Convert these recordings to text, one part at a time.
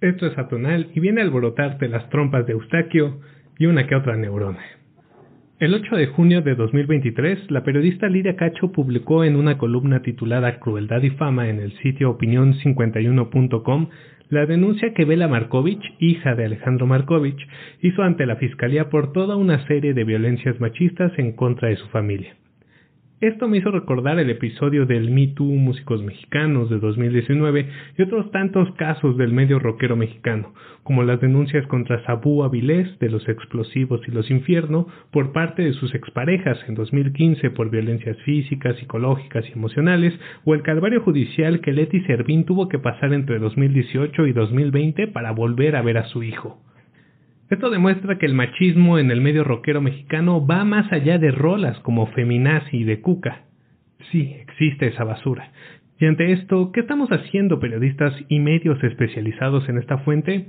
Esto es atonal y viene a alborotarte las trompas de Eustaquio y una que otra neurona. El 8 de junio de 2023, la periodista Lidia Cacho publicó en una columna titulada Crueldad y Fama en el sitio opinion51.com la denuncia que Bela Markovich, hija de Alejandro Markovich, hizo ante la fiscalía por toda una serie de violencias machistas en contra de su familia. Esto me hizo recordar el episodio del Me Too Músicos Mexicanos de 2019 y otros tantos casos del medio rockero mexicano, como las denuncias contra Sabú Avilés de Los Explosivos y Los Infierno por parte de sus exparejas en 2015 por violencias físicas, psicológicas y emocionales, o el calvario judicial que Leti Servín tuvo que pasar entre 2018 y 2020 para volver a ver a su hijo. Esto demuestra que el machismo en el medio rockero mexicano va más allá de rolas como Feminazi y de Cuca. Sí, existe esa basura. Y ante esto, ¿qué estamos haciendo periodistas y medios especializados en esta fuente?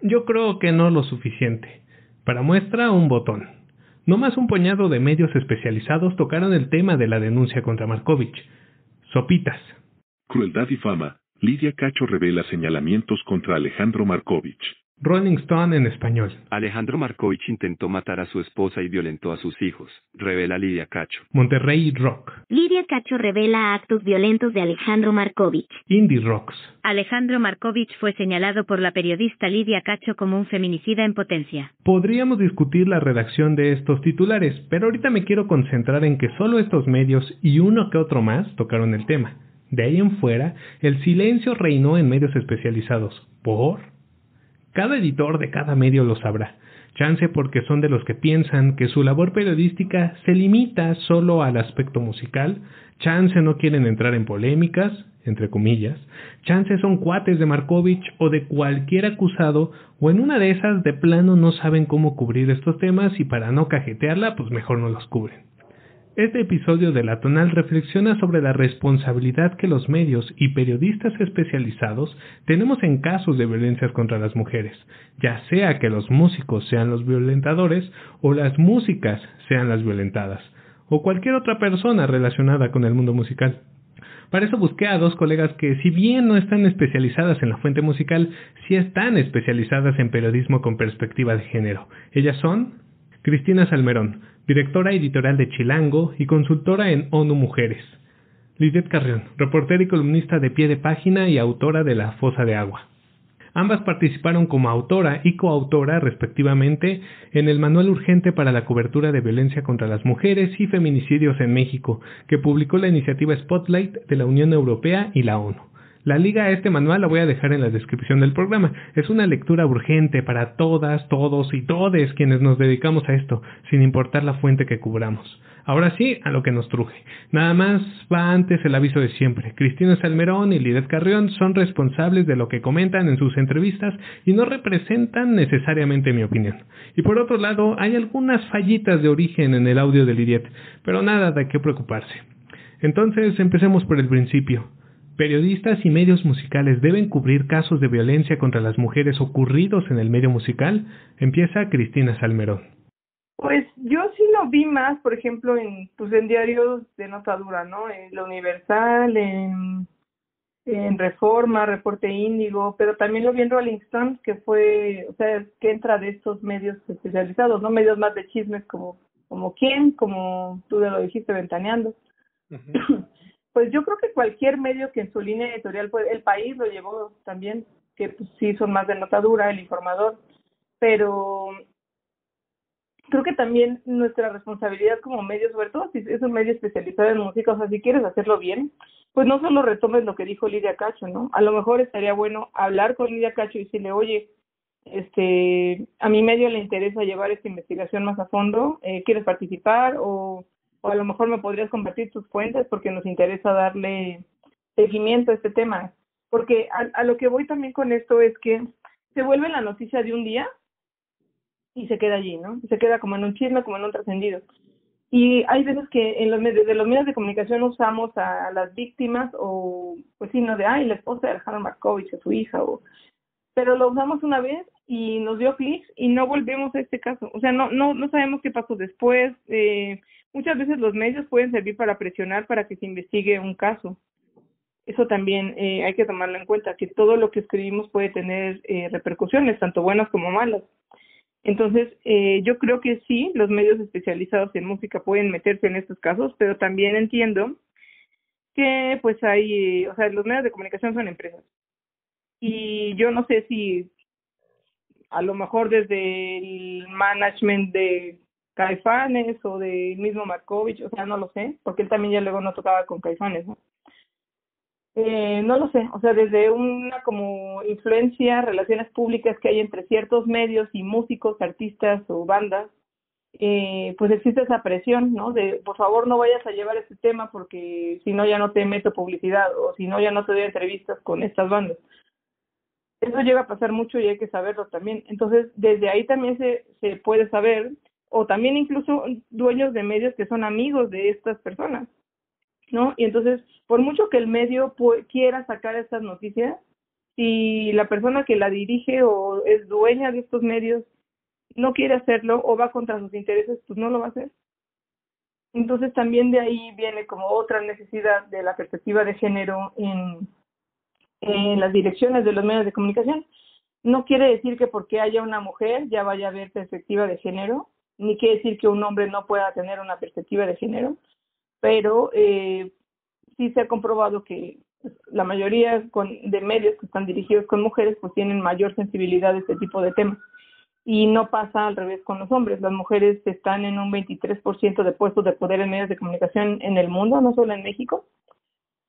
Yo creo que no lo suficiente. Para muestra, un botón. No más un puñado de medios especializados tocaron el tema de la denuncia contra Markovich. Sopitas. Crueldad y Fama. Lidia Cacho revela señalamientos contra Alejandro Markovich. Rolling Stone en español. Alejandro Markovich intentó matar a su esposa y violentó a sus hijos, revela Lidia Cacho. Monterrey Rock. Lidia Cacho revela actos violentos de Alejandro Markovich. Indie Rocks. Alejandro Markovich fue señalado por la periodista Lidia Cacho como un feminicida en potencia. Podríamos discutir la redacción de estos titulares, pero ahorita me quiero concentrar en que solo estos medios y uno que otro más tocaron el tema. De ahí en fuera, el silencio reinó en medios especializados. ¿Por? Cada editor de cada medio lo sabrá. Chance porque son de los que piensan que su labor periodística se limita solo al aspecto musical. Chance no quieren entrar en polémicas, entre comillas. Chance son cuates de Markovich o de cualquier acusado, o en una de esas de plano no saben cómo cubrir estos temas y para no cajetearla, pues mejor no los cubren. Este episodio de La Tonal reflexiona sobre la responsabilidad que los medios y periodistas especializados tenemos en casos de violencias contra las mujeres, ya sea que los músicos sean los violentadores o las músicas sean las violentadas, o cualquier otra persona relacionada con el mundo musical. Para eso busqué a dos colegas que, si bien no están especializadas en la fuente musical, sí están especializadas en periodismo con perspectiva de género. Ellas son Cristina Salmerón, directora editorial de Chilango y consultora en ONU Mujeres. Lidet Carrión, reportera y columnista de Pie de Página y autora de La Fosa de Agua. Ambas participaron como autora y coautora, respectivamente, en el Manual Urgente para la Cobertura de Violencia contra las Mujeres y Feminicidios en México, que publicó la iniciativa Spotlight de la Unión Europea y la ONU. La liga a este manual la voy a dejar en la descripción del programa. Es una lectura urgente para todas, todos y todes quienes nos dedicamos a esto, sin importar la fuente que cubramos. Ahora sí, a lo que nos truje. Nada más va antes el aviso de siempre. Cristina Salmerón y Lidet Carrión son responsables de lo que comentan en sus entrevistas y no representan necesariamente mi opinión. Y por otro lado, hay algunas fallitas de origen en el audio de Lidet, pero nada de qué preocuparse. Entonces, empecemos por el principio. ¿Periodistas y medios musicales deben cubrir casos de violencia contra las mujeres ocurridos en el medio musical? Empieza Cristina Salmerón. Pues yo sí lo vi más, por ejemplo, en diarios de nota dura, ¿no? En La Universal, en Reforma, Reporte Índigo, pero también lo vi en Rolling Stone, que fue, que entra de estos medios especializados, ¿no? Medios más de chismes como quién, como tú lo dijiste, Ventaneando. Uh-huh. Pues yo creo que cualquier medio que en su línea editorial, pues El País lo llevó también, que pues sí son más de nota dura, El Informador, pero creo que también nuestra responsabilidad como medio, sobre todo si es un medio especializado en música, si quieres hacerlo bien, pues no solo retomes lo que dijo Lidia Cacho, ¿no? A lo mejor estaría bueno hablar con Lidia Cacho y decirle, oye, a mi medio le interesa llevar esta investigación más a fondo, ¿quieres participar? O a lo mejor me podrías compartir tus fuentes porque nos interesa darle seguimiento a este tema. Porque a lo que voy también con esto es que se vuelve la noticia de un día y se queda allí, ¿no? Se queda como en un chisme, como en un trascendido. Y hay veces que en los medios de comunicación usamos a las víctimas o, pues sí, no de, la esposa de Alejandro Markovich o su hija, pero lo usamos una vez y nos dio clics y no volvemos a este caso. O sea, no sabemos qué pasó después. Muchas veces los medios pueden servir para presionar para que se investigue un caso. Eso también hay que tomarlo en cuenta, que todo lo que escribimos puede tener repercusiones, tanto buenas como malas. Entonces, yo creo que sí, los medios especializados en música pueden meterse en estos casos, pero también entiendo que pues hay, o sea, los medios de comunicación son empresas. Y yo no sé si a lo mejor desde el management de Caifanes o del mismo Markovich, o sea, no lo sé, porque él también ya luego no tocaba con Caifanes, ¿no? No lo sé, o sea, desde una como influencia, relaciones públicas que hay entre ciertos medios y músicos, artistas o bandas, pues existe esa presión, ¿no? De, por favor, no vayas a llevar este tema porque si no ya no te meto publicidad o si no ya no te doy entrevistas con estas bandas. Eso llega a pasar mucho y hay que saberlo también. Entonces, desde ahí también se puede saber, o también incluso dueños de medios que son amigos de estas personas, ¿no? Y entonces, por mucho que el medio quiera sacar estas noticias, si la persona que la dirige o es dueña de estos medios no quiere hacerlo o va contra sus intereses, pues no lo va a hacer. Entonces, también de ahí viene como otra necesidad de la perspectiva de género en las direcciones de los medios de comunicación. No quiere decir que porque haya una mujer ya vaya a haber perspectiva de género, ni quiere decir que un hombre no pueda tener una perspectiva de género, pero sí se ha comprobado que la mayoría de medios que están dirigidos con mujeres pues tienen mayor sensibilidad a este tipo de temas. Y no pasa al revés con los hombres. Las mujeres están en un 23% de puestos de poder en medios de comunicación en el mundo, no solo en México,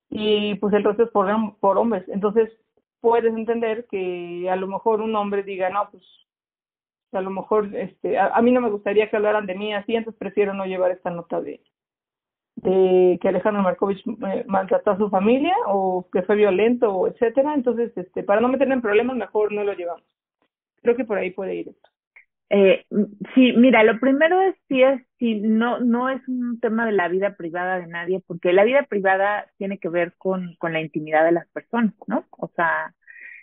y pues el resto es por hombres. Entonces puedes entender que a lo mejor un hombre diga, no, pues a lo mejor a mí no me gustaría que hablaran de mí así, entonces prefiero no llevar esta nota de que Alejandro Markovich maltrató a su familia o que fue violento o etcétera. Entonces para no meterle en problemas mejor no lo llevamos. Creo que por ahí puede ir esto. Sí, mira, lo primero es si no es un tema de la vida privada de nadie, porque la vida privada tiene que ver con la intimidad de las personas, ¿no? O sea,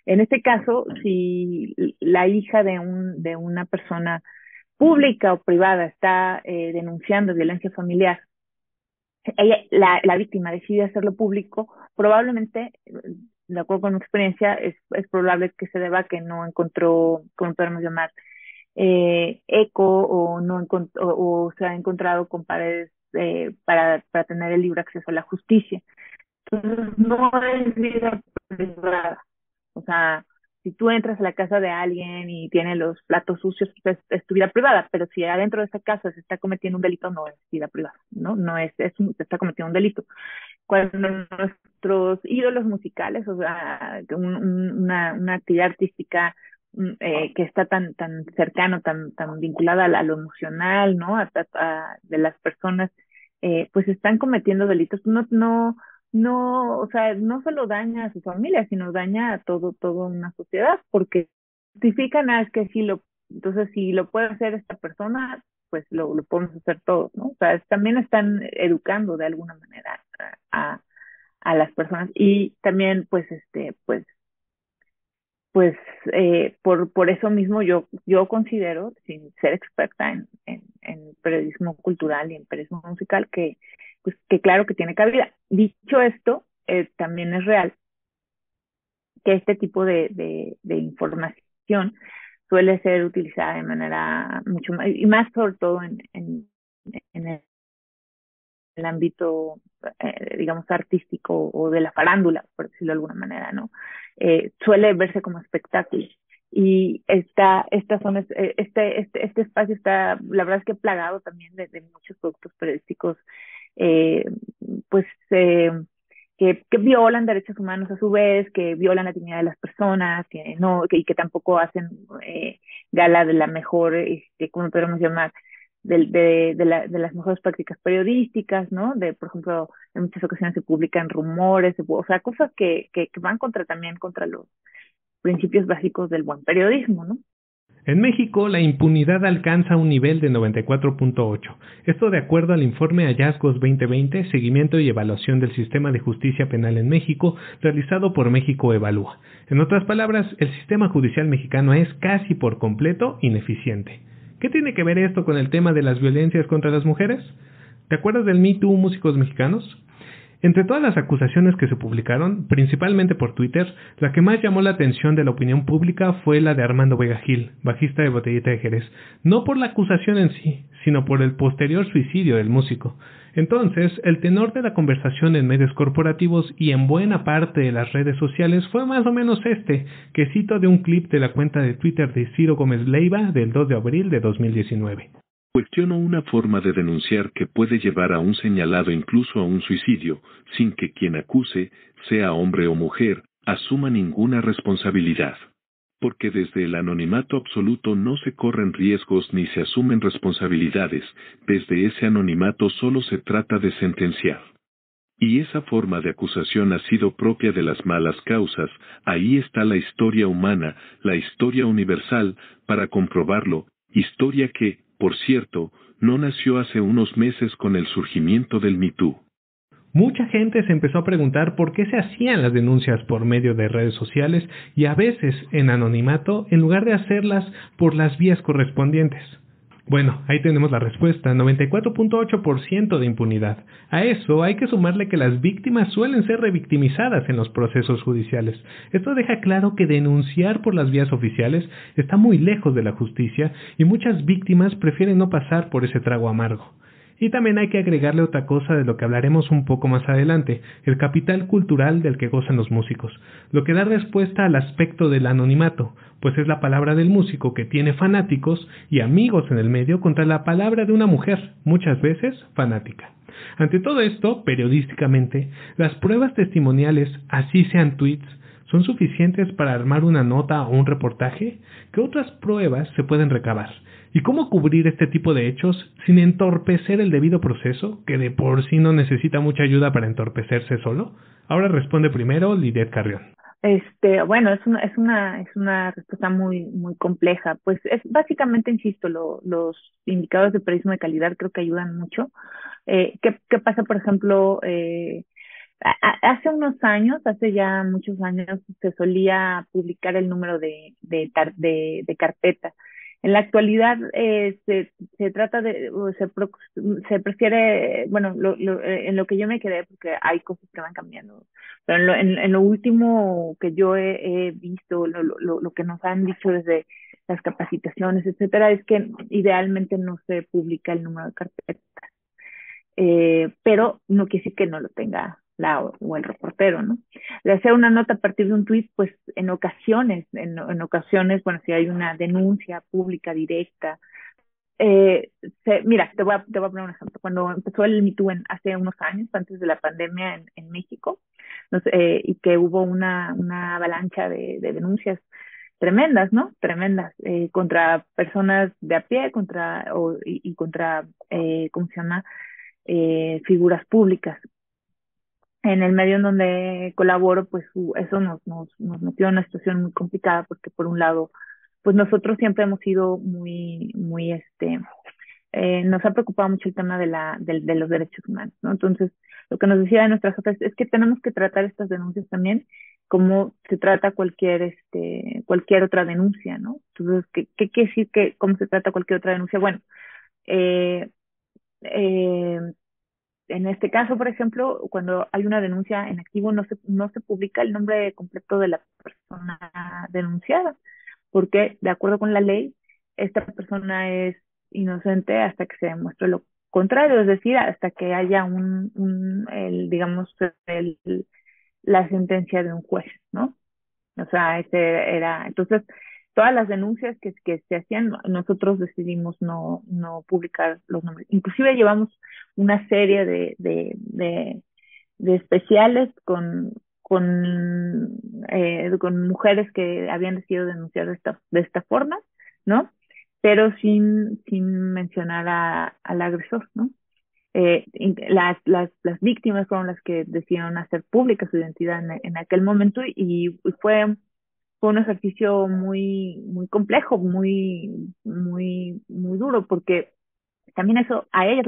en este caso, si la hija de una persona pública o privada está denunciando violencia familiar, la víctima decide hacerlo público, probablemente, de acuerdo con mi experiencia, es probable que se deba a que no encontró, como podemos llamar, eco o se ha encontrado con paredes para tener el libre acceso a la justicia. Entonces no es vida privada. O sea, si tú entras a la casa de alguien y tiene los platos sucios, pues es tu vida privada, pero si adentro de esa casa se está cometiendo un delito, no es vida privada, ¿no? No se está cometiendo un delito. Cuando nuestros ídolos musicales, o sea, una actividad artística que está tan cercano, tan vinculada a lo emocional, ¿no? De las personas, pues están cometiendo delitos. No, o sea, no solo daña a su familia, sino daña a toda una sociedad, porque justifican es que entonces si lo puede hacer esta persona, pues lo podemos hacer todos, ¿no? O sea, también están educando de alguna manera a las personas y también por eso mismo yo considero, sin ser experta en periodismo cultural y en periodismo musical, que claro que tiene cabida. Dicho esto, también es real que este tipo de información suele ser utilizada de manera mucho más, y más sobre todo en el ámbito, digamos, artístico o de la farándula, por decirlo de alguna manera, ¿no? Suele verse como espectáculo. Y este espacio está, la verdad es que plagado también de muchos productos periodísticos, que violan derechos humanos a su vez, que violan la dignidad de las personas, que tampoco hacen gala de la mejor, ¿cómo podemos llamar? De las mejores prácticas periodísticas, ¿no? Por ejemplo, en muchas ocasiones se publican rumores, o sea, cosas que van también contra los principios básicos del buen periodismo, ¿no? En México, la impunidad alcanza un nivel de 94.8. Esto de acuerdo al informe Hallazgos 2020, Seguimiento y Evaluación del Sistema de Justicia Penal en México, realizado por México Evalúa. En otras palabras, el sistema judicial mexicano es casi por completo ineficiente. ¿Qué tiene que ver esto con el tema de las violencias contra las mujeres? ¿Te acuerdas del Me Too, músicos mexicanos? Entre todas las acusaciones que se publicaron, principalmente por Twitter, la que más llamó la atención de la opinión pública fue la de Armando Vega Gil, bajista de Botellita de Jerez, no por la acusación en sí, sino por el posterior suicidio del músico. Entonces, el tenor de la conversación en medios corporativos y en buena parte de las redes sociales fue más o menos este, que cito de un clip de la cuenta de Twitter de Ciro Gómez Leiva del 2 de abril de 2019. Cuestiono una forma de denunciar que puede llevar a un señalado incluso a un suicidio, sin que quien acuse, sea hombre o mujer, asuma ninguna responsabilidad. Porque desde el anonimato absoluto no se corren riesgos ni se asumen responsabilidades, desde ese anonimato solo se trata de sentenciar. Y esa forma de acusación ha sido propia de las malas causas, ahí está la historia humana, la historia universal, para comprobarlo, historia que, por cierto, no nació hace unos meses con el surgimiento del Me Too. Mucha gente se empezó a preguntar por qué se hacían las denuncias por medio de redes sociales y a veces en anonimato en lugar de hacerlas por las vías correspondientes. Bueno, ahí tenemos la respuesta, 94.8% de impunidad. A eso hay que sumarle que las víctimas suelen ser revictimizadas en los procesos judiciales. Esto deja claro que denunciar por las vías oficiales está muy lejos de la justicia y muchas víctimas prefieren no pasar por ese trago amargo. Y también hay que agregarle otra cosa de lo que hablaremos un poco más adelante, el capital cultural del que gozan los músicos, lo que da respuesta al aspecto del anonimato, pues es la palabra del músico que tiene fanáticos y amigos en el medio contra la palabra de una mujer, muchas veces fanática. Ante todo esto, periodísticamente, las pruebas testimoniales, así sean tweets, ¿son suficientes para armar una nota o un reportaje? ¿Qué otras pruebas se pueden recabar? ¿Y cómo cubrir este tipo de hechos sin entorpecer el debido proceso, que de por sí no necesita mucha ayuda para entorpecerse solo? Ahora responde primero Lidet Carrión. Bueno, es una respuesta muy compleja. Pues es básicamente, insisto, los indicadores de periodismo de calidad creo que ayudan mucho. ¿Qué pasa, por ejemplo, hace unos años, hace ya muchos años, se solía publicar el número de carpeta. En la actualidad se trata de, se prefiere, bueno, en lo que yo me quedé, porque hay cosas que van cambiando, pero en lo último que yo he visto, lo que nos han dicho desde las capacitaciones, etcétera, es que idealmente no se publica el número de carpetas, pero no quiere decir que no lo tenga o el reportero, ¿no? De hacer una nota a partir de un tuit, pues en ocasiones, bueno, si hay una denuncia pública directa, mira, te voy a poner un ejemplo. Cuando empezó el Me Too hace unos años, antes de la pandemia en México, y que hubo una avalancha de denuncias tremendas, ¿no? Tremendas, contra personas de a pie, contra, ¿cómo se llama? Figuras públicas. En el medio en donde colaboro, pues eso nos metió en una situación muy complicada, porque por un lado, pues nosotros siempre hemos sido muy, nos ha preocupado mucho el tema de los derechos humanos, ¿no? Entonces, lo que nos decía de nuestras jefes es que tenemos que tratar estas denuncias también como se trata cualquier otra denuncia, ¿no? Entonces, ¿qué quiere decir cómo se trata cualquier otra denuncia? Bueno, en este caso, por ejemplo, cuando hay una denuncia en activo, no se publica el nombre completo de la persona denunciada, porque de acuerdo con la ley, esta persona es inocente hasta que se demuestre lo contrario, es decir, hasta que haya la sentencia de un juez, ¿no? O sea, entonces, todas las denuncias que se hacían, nosotros decidimos no publicar los nombres. Inclusive llevamos una serie de especiales con mujeres que habían decidido denunciar de esta forma, ¿no? Pero sin mencionar al agresor, ¿no? Las víctimas fueron las que decidieron hacer pública su identidad en aquel momento, y fue un ejercicio muy complejo, muy duro, porque también eso a ellas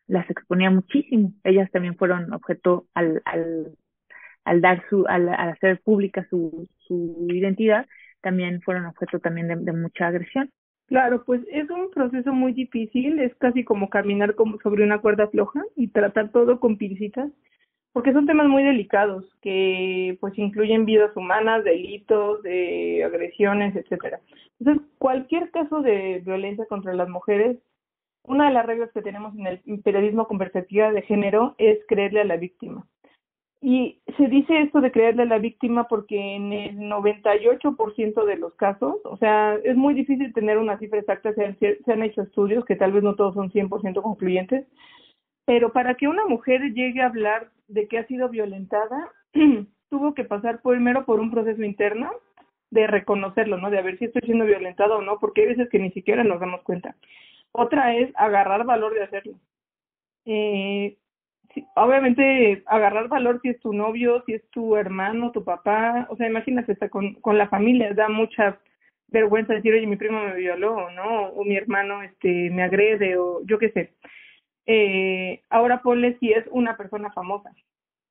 las exponía muchísimo. Ellas también fueron objeto al hacer pública su identidad, también fueron objeto también de mucha agresión. Claro, pues es un proceso muy difícil, es casi como caminar como sobre una cuerda floja y tratar todo con pincitas, porque son temas muy delicados que pues incluyen vidas humanas, delitos, de agresiones, etcétera. Entonces, cualquier caso de violencia contra las mujeres, una de las reglas que tenemos en el periodismo con perspectiva de género es creerle a la víctima. Y se dice esto de creerle a la víctima porque en el 98% de los casos, o sea, es muy difícil tener una cifra exacta, se han hecho estudios que tal vez no todos son 100% concluyentes, pero para que una mujer llegue a hablar de que ha sido violentada, tuvo que pasar primero por un proceso interno de reconocerlo, ¿no? De a ver si estoy siendo violentada o no, porque hay veces que ni siquiera nos damos cuenta. Otra es agarrar valor de hacerlo. Sí, obviamente agarrar valor si es tu novio, si es tu hermano, tu papá, o sea, imagínate, hasta con la familia, da mucha vergüenza decir, oye, mi primo me violó, ¿no? O mi hermano me agrede, o yo qué sé. Ahora ponle si es una persona famosa,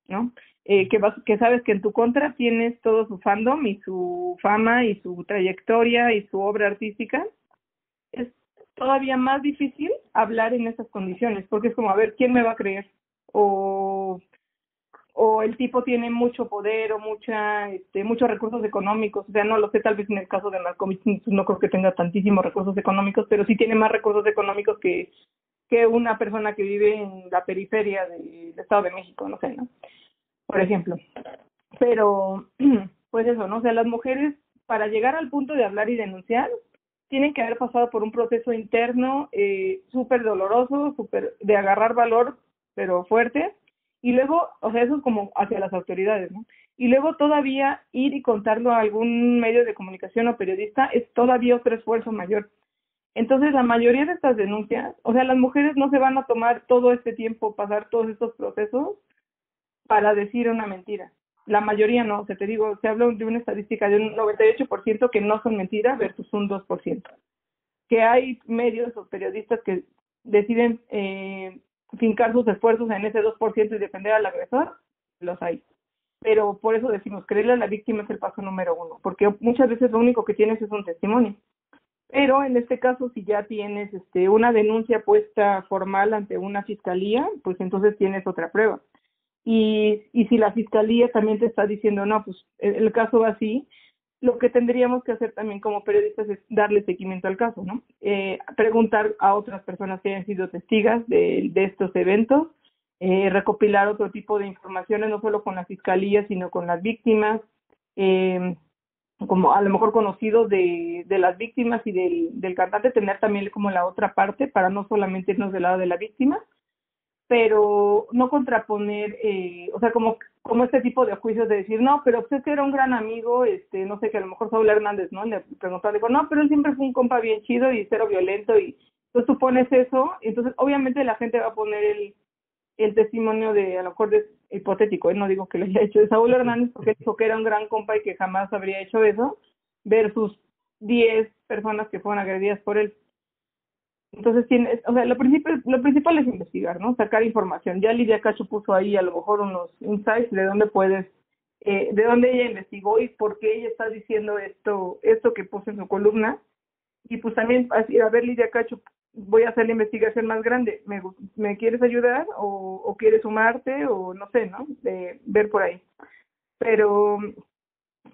¿no? Que sabes que en tu contra tienes todo su fandom y su fama y su trayectoria y su obra artística, es todavía más difícil hablar en esas condiciones, porque es como, a ver, ¿quién me va a creer? O el tipo tiene mucho poder o muchos recursos económicos, o sea, no lo sé, tal vez en el caso de Markovich no creo que tenga tantísimos recursos económicos, pero sí tiene más recursos económicos que una persona que vive en la periferia del Estado de México, no sé, ¿no? Por ejemplo. Pero, pues eso, ¿no? O sea, las mujeres, para llegar al punto de hablar y denunciar, tienen que haber pasado por un proceso interno súper doloroso, súper de agarrar valor, pero fuerte, y luego, o sea, eso es como hacia las autoridades, ¿no? Y luego todavía ir y contarlo a algún medio de comunicación o periodista es todavía otro esfuerzo mayor. Entonces, la mayoría de estas denuncias, o sea, las mujeres no se van a tomar todo este tiempo, pasar todos estos procesos para decir una mentira. La mayoría no, o sea, te digo, se habla de una estadística de un 98% que no son mentiras versus un 2%. Que hay medios o periodistas que deciden fincar sus esfuerzos en ese 2% y defender al agresor, los hay. Pero por eso decimos, creerle a la víctima es el paso número 1, porque muchas veces lo único que tienes es un testimonio. Pero en este caso, si ya tienes una denuncia puesta formal ante una fiscalía, pues entonces tienes otra prueba. Y si la fiscalía también te está diciendo, no, pues el caso va así, lo que tendríamos que hacer también como periodistas es darle seguimiento al caso, ¿no? Preguntar a otras personas que hayan sido testigas de estos eventos, recopilar otro tipo de informaciones, no solo con la fiscalía, sino con las víctimas, como a lo mejor conocidos de las víctimas y del cantante, tener también como la otra parte para no solamente irnos del lado de la víctima, pero no contraponer, o sea, como este tipo de juicios de decir, no, pero pues es que era un gran amigo, no sé, que a lo mejor Saúl Hernández, ¿no? Le preguntó, digo, no, pero él siempre fue un compa bien chido y cero violento, y entonces tú pones eso, entonces obviamente la gente va a poner el testimonio de, a lo mejor de hipotético, no digo que lo haya hecho de Saúl Hernández, porque dijo que era un gran compa y que jamás habría hecho eso, versus 10 personas que fueron agredidas por él. Entonces o sea, lo principal es investigar, ¿no? Sacar información. Ya Lidia Cacho puso ahí a lo mejor unos insights de dónde de dónde ella investigó y por qué ella está diciendo esto que puso en su columna. Y pues también, así, a ver, Lidia Cacho, voy a hacer la investigación más grande. ¿Me quieres ayudar o quieres sumarte o no sé, ¿no? De ver por ahí. Pero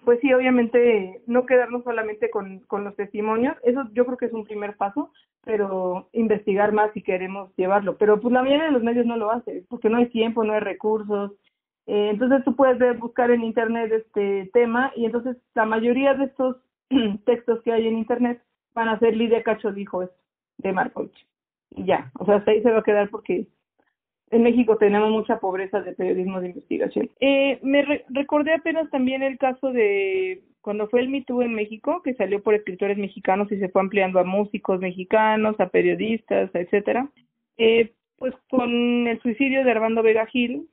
pues sí, obviamente no quedarnos solamente con los testimonios, eso yo creo que es un primer paso, pero investigar más si queremos llevarlo. Pero pues la mayoría de los medios no lo hace, porque no hay tiempo, no hay recursos. Entonces tú puedes buscar en internet este tema y entonces la mayoría de estos textos que hay en internet van a ser Lidia Cacho dijo esto, de Markovich. Y ya, o sea, hasta ahí se va a quedar porque en México tenemos mucha pobreza de periodismo de investigación. Recordé apenas también el caso de cuando fue el Me Too en México, que salió por escritores mexicanos y se fue ampliando a músicos mexicanos, a periodistas, etcétera. Pues con el suicidio de Armando Vega Gil,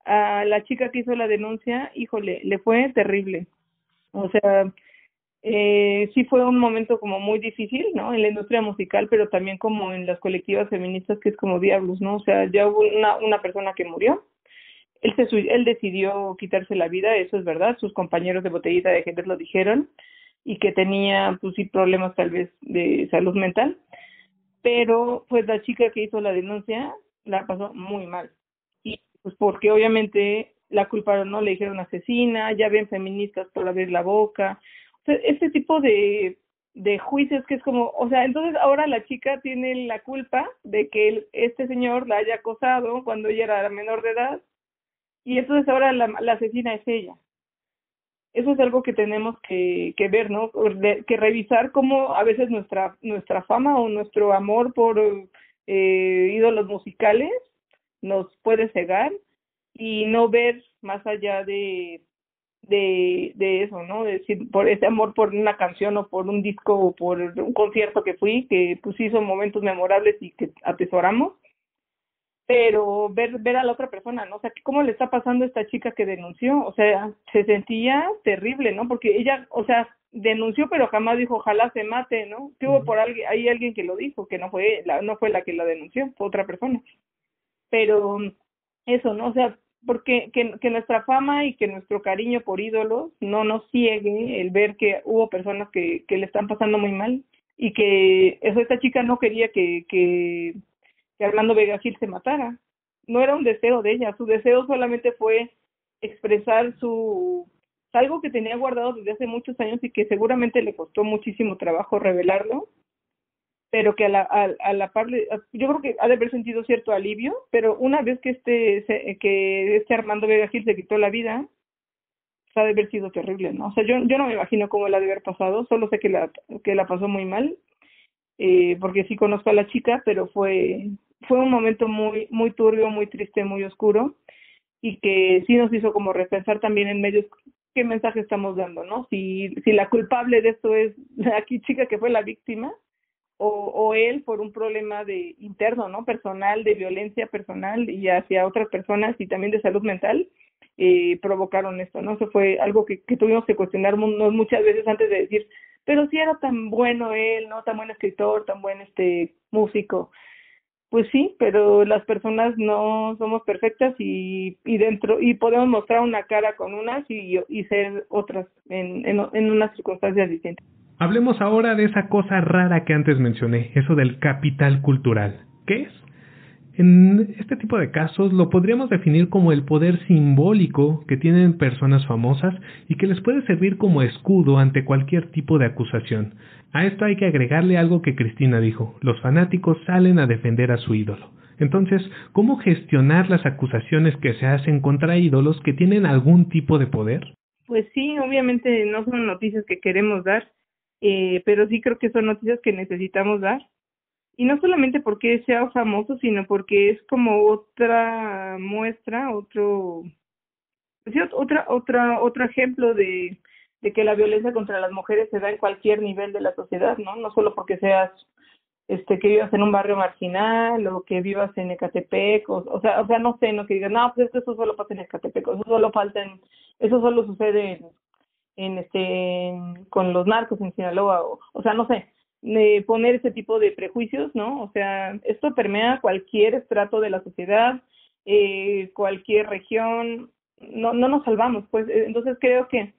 a la chica que hizo la denuncia, híjole, le fue terrible. O sea, sí fue un momento como muy difícil, ¿no? En la industria musical, pero también como en las colectivas feministas, que es como diablos, ¿no? O sea, ya hubo una persona que murió. Él decidió quitarse la vida, eso es verdad. Sus compañeros de Botellita de Jerez lo dijeron. y que tenía pues sí problemas tal vez de salud mental, pero pues la chica que hizo la denuncia la pasó muy mal, y pues porque obviamente la culparon, ¿no? Le dijeron asesina, ya ven feministas por abrir la boca, o sea, este tipo de juicios que es como, o sea, entonces ahora la chica tiene la culpa de que este señor la haya acosado cuando ella era menor de edad, y entonces ahora la asesina es ella. Eso es algo que tenemos que ver, ¿no? Que revisar cómo a veces nuestra fama o nuestro amor por ídolos musicales nos puede cegar y no ver más allá de eso, ¿no? De decir, por ese amor por una canción o por un disco o por un concierto que fui, que pues sí son momentos memorables y que atesoramos, pero ver a la otra persona, ¿no? O sea, ¿cómo le está pasando a esta chica que denunció? O sea, se sentía terrible, ¿no? Porque ella, o sea, denunció, pero jamás dijo, ojalá se mate, ¿no? Que hubo por alguien, hay alguien que lo dijo, que no fue la que la denunció, fue otra persona. Pero eso, ¿no? O sea, porque que nuestra fama y que nuestro cariño por ídolos no nos ciegue el ver que hubo personas que le están pasando muy mal y que esta chica no quería que Armando Vega Gil se matara. No era un deseo de ella, su deseo solamente fue expresar algo que tenía guardado desde hace muchos años y que seguramente le costó muchísimo trabajo revelarlo, pero que a la par, yo creo que ha de haber sentido cierto alivio, pero una vez que este Armando Vega Gil se quitó la vida, ha de haber sido terrible, ¿no? O sea, yo no me imagino cómo la ha de haber pasado, solo sé que la pasó muy mal, porque sí conozco a la chica, pero fue un momento muy muy turbio, muy triste, muy oscuro, y que sí nos hizo como repensar también en medios qué mensaje estamos dando, ¿no? Si la culpable de esto es la chica que fue la víctima, o él por un problema de interno, ¿no? Personal, de violencia personal y hacia otras personas y también de salud mental, provocaron esto, ¿no? Eso fue algo que tuvimos que cuestionarnos muchas veces antes de decir, pero si era tan bueno él, ¿no? Tan buen escritor, tan buen músico. Pues sí, pero las personas no somos perfectas y podemos mostrar una cara con unas y ser otras en unas circunstancias distintas. Hablemos ahora de esa cosa rara que antes mencioné, eso del capital cultural. ¿Qué es? En este tipo de casos lo podríamos definir como el poder simbólico que tienen personas famosas y que les puede servir como escudo ante cualquier tipo de acusación. A esto hay que agregarle algo que Cristina dijo: los fanáticos salen a defender a su ídolo. Entonces, ¿cómo gestionar las acusaciones que se hacen contra ídolos que tienen algún tipo de poder? Pues sí, obviamente no son noticias que queremos dar, pero sí creo que son noticias que necesitamos dar. Y no solamente porque sea famoso, sino porque es como otra muestra, otro ejemplo de que la violencia contra las mujeres se da en cualquier nivel de la sociedad, ¿no? No solo porque seas que vivas en un barrio marginal o que vivas en Ecatepec, o sea, no sé, no que digas, no, pues eso solo pasa en Ecatepec, eso solo sucede con los narcos en Sinaloa, o sea, no sé, poner ese tipo de prejuicios, ¿no? O sea, esto permea cualquier estrato de la sociedad, cualquier región, no nos salvamos, pues. Entonces creo que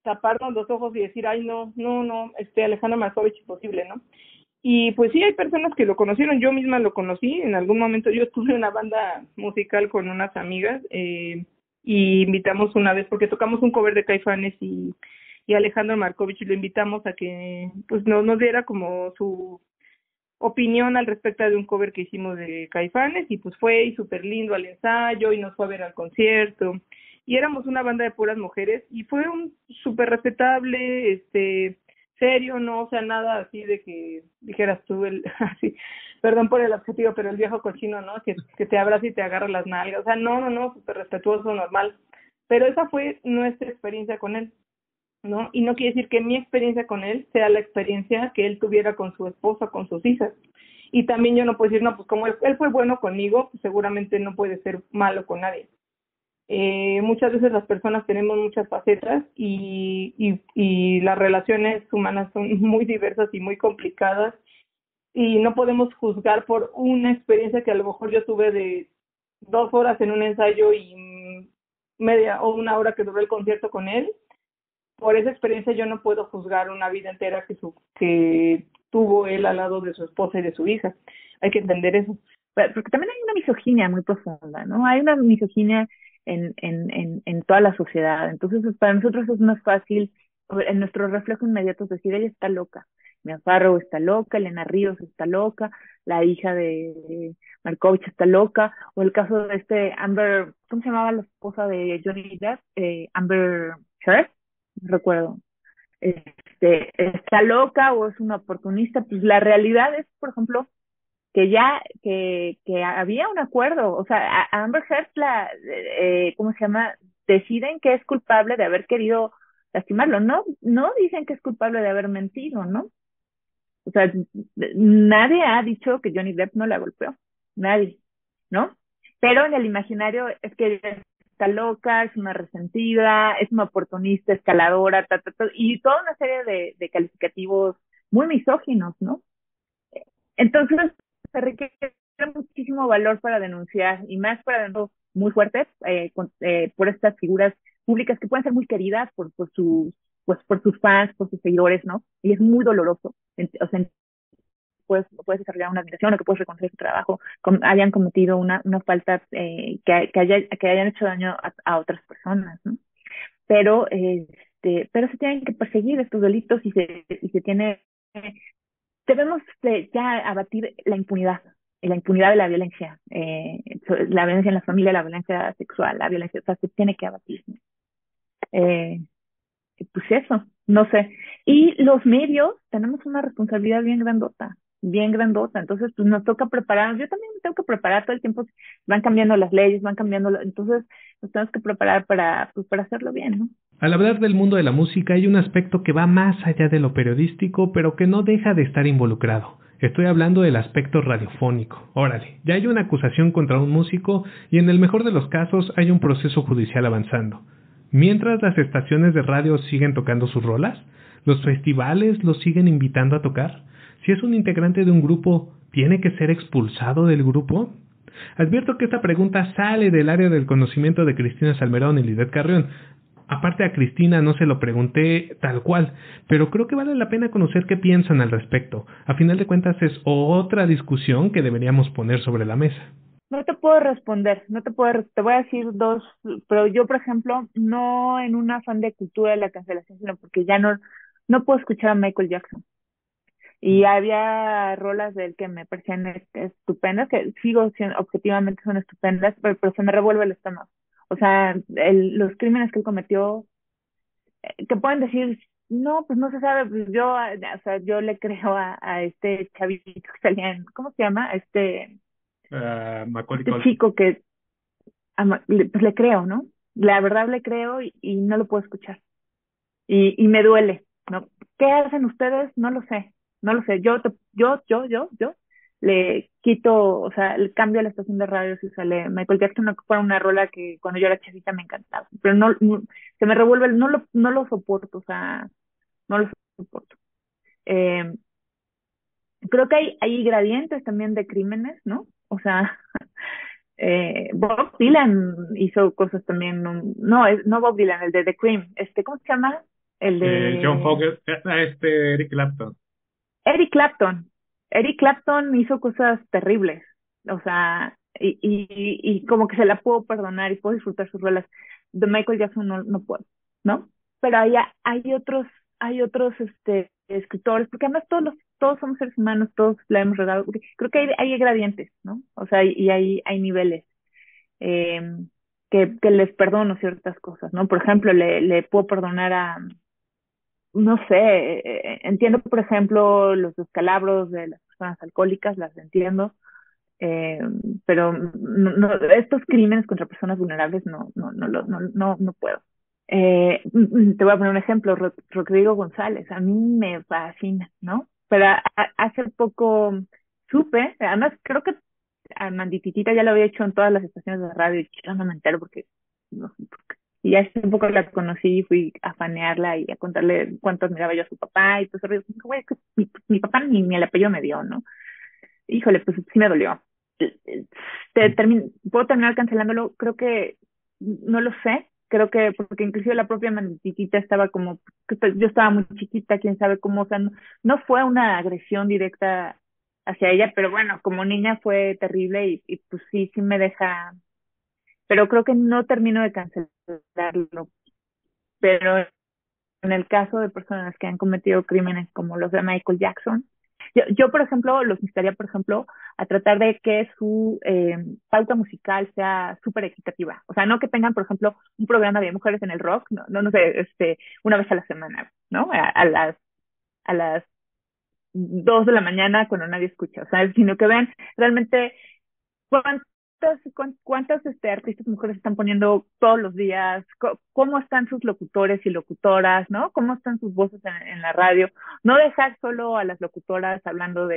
taparnos los ojos y decir, ay, no, Alejandro Markovich, imposible, ¿no? Y pues sí, hay personas que lo conocieron, yo misma lo conocí, en algún momento yo estuve en una banda musical con unas amigas, y invitamos una vez, porque tocamos un cover de Caifanes y Alejandro Markovich, lo invitamos a que pues nos diera como su opinión al respecto de un cover que hicimos de Caifanes, y pues fue y súper lindo al ensayo y nos fue a ver al concierto, y éramos una banda de puras mujeres y fue un súper respetable, serio, no, o sea, nada así de que dijeras tú así, perdón por el adjetivo, pero el viejo cochino, ¿no? Que te abraza y te agarra las nalgas, o sea, no, súper respetuoso, normal, pero esa fue nuestra experiencia con él, ¿no? Y no quiere decir que mi experiencia con él sea la experiencia que él tuviera con su esposa, con sus hijas, y también yo no puedo decir, no, pues como él fue bueno conmigo, pues seguramente no puede ser malo con nadie. Muchas veces las personas tenemos muchas facetas y las relaciones humanas son muy diversas y muy complicadas, y no podemos juzgar por una experiencia que a lo mejor yo tuve de 2 horas en un ensayo y media o 1 hora que duró el concierto con él, por esa experiencia yo no puedo juzgar una vida entera que tuvo él al lado de su esposa y de su hija. Hay que entender eso. Porque también hay una misoginia muy profunda, ¿no? Hay una misoginia en toda la sociedad. Entonces, para nosotros es más fácil, en nuestro reflejo inmediato, es decir, ella está loca. Mia Farrow está loca, Elena Ríos está loca, la hija de Malkovich está loca, o el caso de Amber, ¿cómo se llamaba la esposa de Johnny Depp? Amber Heard, no recuerdo. Está loca o es una oportunista. Pues la realidad es, por ejemplo, que había un acuerdo, o sea, a Amber Heard ¿cómo se llama? Deciden que es culpable de haber querido lastimarlo, no dicen que es culpable de haber mentido, ¿no? O sea, nadie ha dicho que Johnny Depp no la golpeó, nadie, ¿no? Pero en el imaginario es que ella está loca, es una resentida, es una oportunista, escaladora, y toda una serie de calificativos muy misóginos, ¿no? Entonces, se requiere muchísimo valor para denunciar, y más para denunciar muy fuertes por estas figuras públicas que pueden ser muy queridas por sus fans, por sus seguidores, ¿no? Y es muy doloroso. O sea, puedes desarrollar una admiración o que puedes reconocer su trabajo, hayan cometido una falta que hayan hecho daño a otras personas, ¿no? Pero se tienen que perseguir estos delitos y se tiene debemos ya abatir la impunidad de la violencia, la violencia en la familia, la violencia sexual, la violencia, o sea, se tiene que abatir. Pues eso, no sé. Y los medios tenemos una responsabilidad bien grandota, entonces pues nos toca preparar, yo también me tengo que preparar todo el tiempo, van cambiando las leyes, entonces nos tenemos que preparar para hacerlo bien, ¿no? Al hablar del mundo de la música hay un aspecto que va más allá de lo periodístico, pero que no deja de estar involucrado. Estoy hablando del aspecto radiofónico. Órale, ya hay una acusación contra un músico y en el mejor de los casos hay un proceso judicial avanzando. Mientras las estaciones de radio siguen tocando sus rolas, los festivales los siguen invitando a tocar. Si es un integrante de un grupo, ¿tiene que ser expulsado del grupo? Advierto que esta pregunta sale del área del conocimiento de Cristina Salmerón y Lidet Carrión. Aparte a Cristina no se lo pregunté tal cual, pero creo que vale la pena conocer qué piensan al respecto. A final de cuentas es otra discusión que deberíamos poner sobre la mesa. No te puedo responder, te voy a decir dos, pero yo, por ejemplo, no en un afán de cultura de la cancelación, sino porque ya no puedo escuchar a Michael Jackson. Y había rolas de él que me parecían estupendas, que sigo siendo, objetivamente son estupendas, pero se me revuelve el estómago. O sea, los crímenes que él cometió, que pueden decir, no, pues no se sabe, pues yo le creo a este chavito que salía en, ¿cómo se llama? Macaulay Este chico que, pues le creo, ¿no? La verdad le creo y no lo puedo escuchar. Y me duele, ¿no? ¿Qué hacen ustedes? No lo sé. Yo le quito, o sea, le cambio a la estación de radio si sale Michael Jackson, no que fuera una rola que cuando yo era chavita me encantaba, pero no se me revuelve, no lo soporto, o sea, no lo soporto. Creo que hay gradientes también de crímenes, ¿no? O sea, Bob Dylan hizo cosas también, no Bob Dylan, el de The Cream, ¿cómo se llama? El de John Fogerty, Eric Clapton. Eric Clapton hizo cosas terribles, o sea, y como que se la puedo perdonar y puedo disfrutar sus rolas. De Michael Jackson no puedo, ¿no? Pero hay otros escritores, porque además todos somos seres humanos, todos la hemos regado. Creo que hay gradientes, ¿no? O sea, y hay niveles que les perdono ciertas cosas, ¿no? Por ejemplo, le puedo perdonar no sé, entiendo, por ejemplo, los descalabros de las personas alcohólicas, las entiendo, pero estos crímenes contra personas vulnerables no puedo. Te voy a poner un ejemplo, Rodrigo González, a mí me fascina, ¿no? Pero hace poco supe, además creo que a Mandititita ya lo había hecho en todas las estaciones de radio y yo no me entero porque y ya hace un poco la conocí y fui a fanearla y a contarle cuánto admiraba yo a su papá y todo eso. Güey, mi papá ni el apellido me dio, ¿no? Híjole, pues sí me dolió. ¿Puedo terminar cancelándolo? Creo que no lo sé, creo que porque inclusive la propia Manititita estaba como, yo estaba muy chiquita, quién sabe cómo, o sea, no fue una agresión directa hacia ella, pero bueno, como niña fue terrible y pues sí me deja, pero creo que no termino de cancelarlo, pero en el caso de personas que han cometido crímenes como los de Michael Jackson, yo por ejemplo, los invitaría, por ejemplo, a tratar de que su pauta musical sea súper equitativa. O sea, no que tengan, por ejemplo, un programa de mujeres en el rock, no sé, una vez a la semana, ¿no? A las 2 de la mañana cuando nadie escucha, o sea, sino que vean realmente cuántas artistas mujeres están poniendo todos los días, cómo están sus locutores y locutoras, ¿no? Cómo están sus voces en la radio. No dejar solo a las locutoras hablando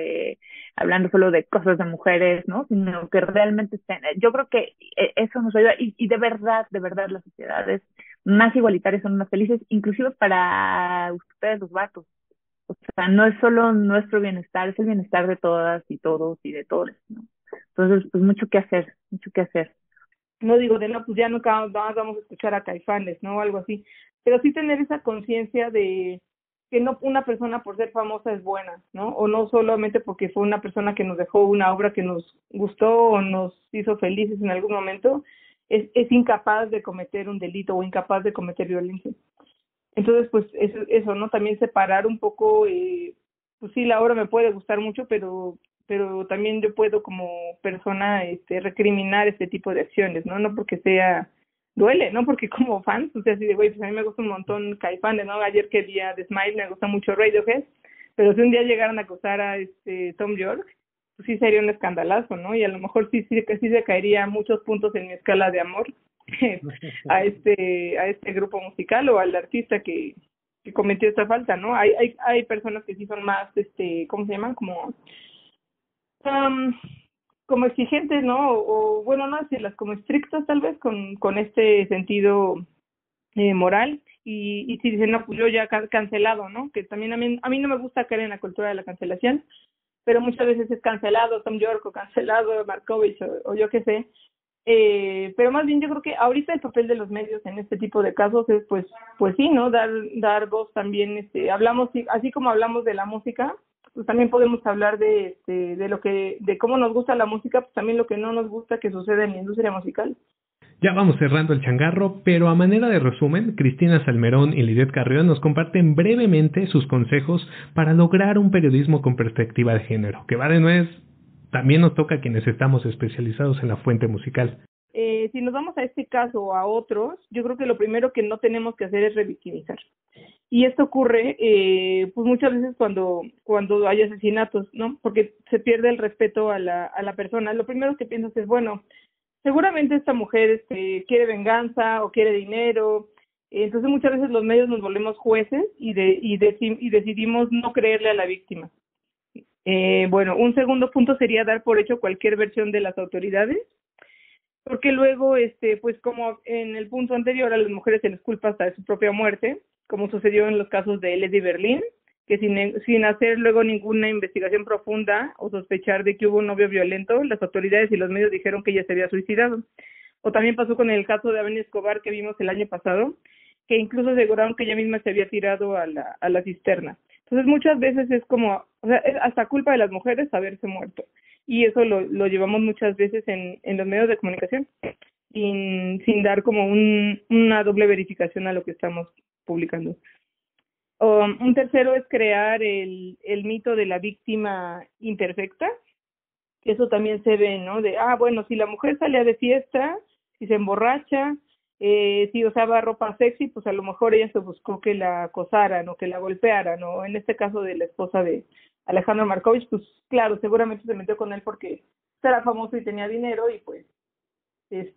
solo de cosas de mujeres, ¿no? Sino que realmente estén. Yo creo que eso nos ayuda y de verdad, las sociedades más igualitarias son más felices, inclusive para ustedes los vatos. O sea, no es solo nuestro bienestar, es el bienestar de todas y todos y de todos, ¿no? Entonces, pues mucho que hacer, mucho que hacer. No digo de no, pues ya nunca más vamos a escuchar a Caifanes, ¿no? O algo así. Pero sí tener esa conciencia de que no una persona por ser famosa es buena, ¿no? O no solamente porque fue una persona que nos dejó una obra que nos gustó o nos hizo felices en algún momento, es incapaz de cometer un delito o incapaz de cometer violencia. Entonces, pues eso, ¿no? También separar un poco, pues sí, la obra me puede gustar mucho, pero también yo puedo como persona recriminar este tipo de acciones, ¿no? No porque duele, ¿no? Porque como fans, o sea, así de, güey, pues a mí me gusta un montón Caifanes, ¿no? Ayer que día de Smile me gusta mucho Radiohead, pero si un día llegaran a acusar a Tom York, pues sí sería un escandalazo, ¿no? Y a lo mejor sí se caería muchos puntos en mi escala de amor a este grupo musical o al artista que cometió esta falta, ¿no? Hay personas que sí son más, ¿cómo se llaman? Como exigentes, ¿no? O bueno, no decirlas, como estrictas tal vez con este sentido moral y si dicen, no, pues yo ya cancelado, ¿no? Que también a mí no me gusta caer en la cultura de la cancelación, pero muchas veces es cancelado Tom York o cancelado Markovich o yo qué sé. Pero más bien yo creo que ahorita el papel de los medios en este tipo de casos es pues sí, ¿no? Dar voz también, hablamos, así como hablamos de la música, pues también podemos hablar de cómo nos gusta la música, pues también lo que no nos gusta que sucede en la industria musical. Ya vamos cerrando el changarro, pero a manera de resumen, Cristina Salmerón y Lidet Carrión nos comparten brevemente sus consejos para lograr un periodismo con perspectiva de género, que va de nuez, también nos toca a quienes estamos especializados en la fuente musical. Si nos vamos a este caso o a otros, yo creo que lo primero que no tenemos que hacer es revictimizar. Y esto ocurre pues muchas veces cuando hay asesinatos, ¿no? Porque se pierde el respeto a la persona. Lo primero que piensas es, bueno, seguramente esta mujer quiere venganza o quiere dinero. Entonces muchas veces los medios nos volvemos jueces y decidimos no creerle a la víctima. Bueno, un segundo punto sería dar por hecho cualquier versión de las autoridades, porque luego, pues como en el punto anterior, a las mujeres se les culpa hasta de su propia muerte, como sucedió en los casos de Lady Berlin, que sin hacer luego ninguna investigación profunda o sospechar de que hubo un novio violento, las autoridades y los medios dijeron que ella se había suicidado. O también pasó con el caso de Abel Escobar que vimos el año pasado, que incluso aseguraron que ella misma se había tirado a la cisterna. Entonces muchas veces es como, o sea, es hasta culpa de las mujeres haberse muerto. Y eso lo llevamos muchas veces en los medios de comunicación, sin dar como una doble verificación a lo que estamos publicando. Un tercero es crear el mito de la víctima imperfecta, que eso también se ve, ¿no? De, bueno, si la mujer salía de fiesta, si se emborracha, si usaba ropa sexy, pues a lo mejor ella se buscó que la acosaran o que la golpearan, ¿no? En este caso de la esposa de Alejandro Markovich, pues claro, seguramente se metió con él porque era famoso y tenía dinero y pues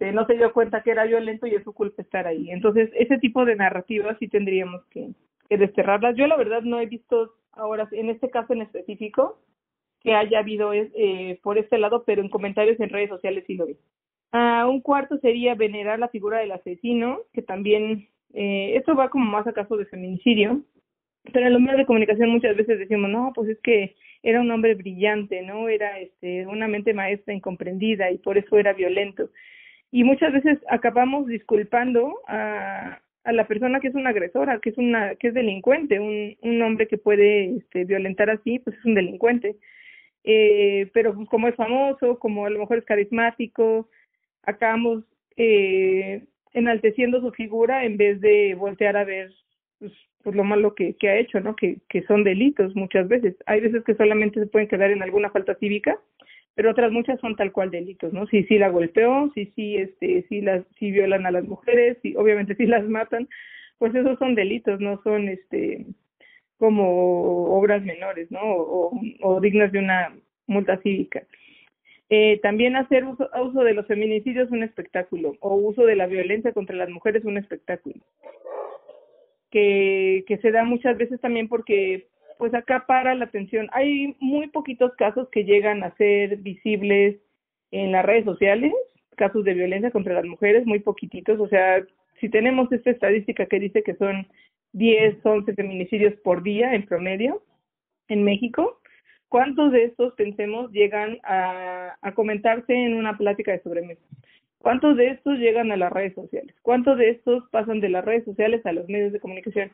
no se dio cuenta que era violento y es su culpa estar ahí. Entonces, ese tipo de narrativas sí tendríamos que desterrarlas. Yo la verdad no he visto ahora, en este caso en específico, que haya habido por este lado, pero en comentarios en redes sociales sí lo vi. Un cuarto sería venerar la figura del asesino, que también, esto va como más a caso de feminicidio, pero en los medios de comunicación muchas veces decimos, no, pues es que era un hombre brillante, ¿no? Era una mente maestra incomprendida y por eso era violento. y muchas veces acabamos disculpando a la persona que es una agresora, que es delincuente. Un hombre que puede violentar así, pues es un delincuente. Pero pues como es famoso, como a lo mejor es carismático, acabamos enalteciendo su figura en vez de voltear a ver pues lo malo que ha hecho, ¿no? Que son delitos muchas veces. Hay veces que solamente se pueden quedar en alguna falta cívica, pero otras muchas son tal cual delitos, ¿no? Si la golpeó, si violan a las mujeres, si obviamente si las matan, pues esos son delitos, no son como obras menores, ¿no? O dignas de una multa cívica. También hacer uso de los feminicidios es un espectáculo, o uso de la violencia contra las mujeres es un espectáculo, que se da muchas veces también porque pues acapara la atención. Hay muy poquitos casos que llegan a ser visibles en las redes sociales, casos de violencia contra las mujeres, muy poquititos. O sea, si tenemos esta estadística que dice que son 10, 11 feminicidios por día en promedio en México, ¿cuántos de estos, pensemos, llegan a comentarse en una plática de sobremesa? ¿Cuántos de estos llegan a las redes sociales? ¿Cuántos de estos pasan de las redes sociales a los medios de comunicación?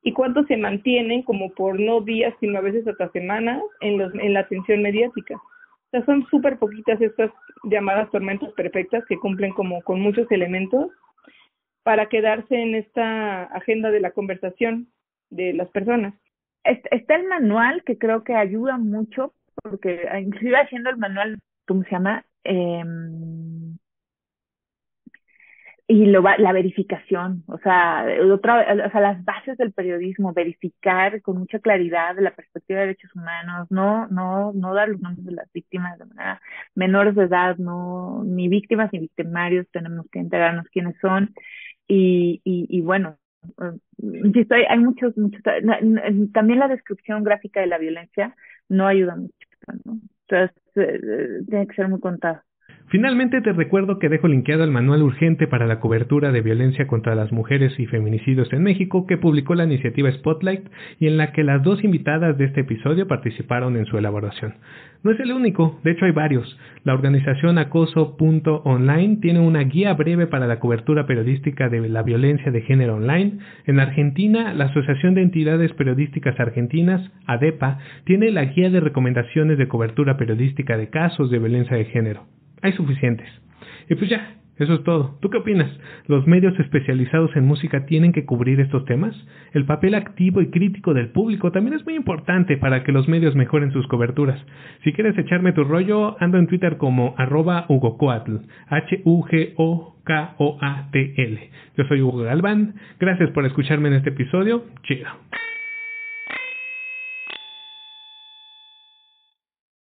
¿Y cuántos se mantienen como por no días, sino a veces hasta semanas en la atención mediática? O sea, son súper poquitas estas llamadas tormentas perfectas que cumplen como con muchos elementos para quedarse en esta agenda de la conversación de las personas. Está el manual, que creo que ayuda mucho, porque inclusive haciendo el manual, ¿cómo se llama? Y la verificación, o sea, las bases del periodismo, verificar con mucha claridad de la perspectiva de derechos humanos, no dar los nombres de las víctimas de manera menores de edad, no, ni víctimas ni victimarios, tenemos que enterarnos quiénes son, y bueno, insisto, hay muchos, también la descripción gráfica de la violencia no ayuda mucho, ¿no? Entonces, tiene que ser muy contado. Finalmente te recuerdo que dejo linkeado el manual urgente para la cobertura de violencia contra las mujeres y feminicidios en México que publicó la iniciativa Spotlight y en la que las dos invitadas de este episodio participaron en su elaboración. No es el único, de hecho hay varios. La organización Acoso.online tiene una guía breve para la cobertura periodística de la violencia de género online. En Argentina, la Asociación de Entidades Periodísticas Argentinas, ADEPA, tiene la guía de recomendaciones de cobertura periodística de casos de violencia de género. Hay suficientes. Y pues ya, eso es todo. ¿Tú qué opinas? ¿Los medios especializados en música tienen que cubrir estos temas? El papel activo y crítico del público también es muy importante para que los medios mejoren sus coberturas. Si quieres echarme tu rollo, ando en Twitter como @hugocoatl, HUGOKOATL. Yo soy Hugo Galván. Gracias por escucharme en este episodio. Chido.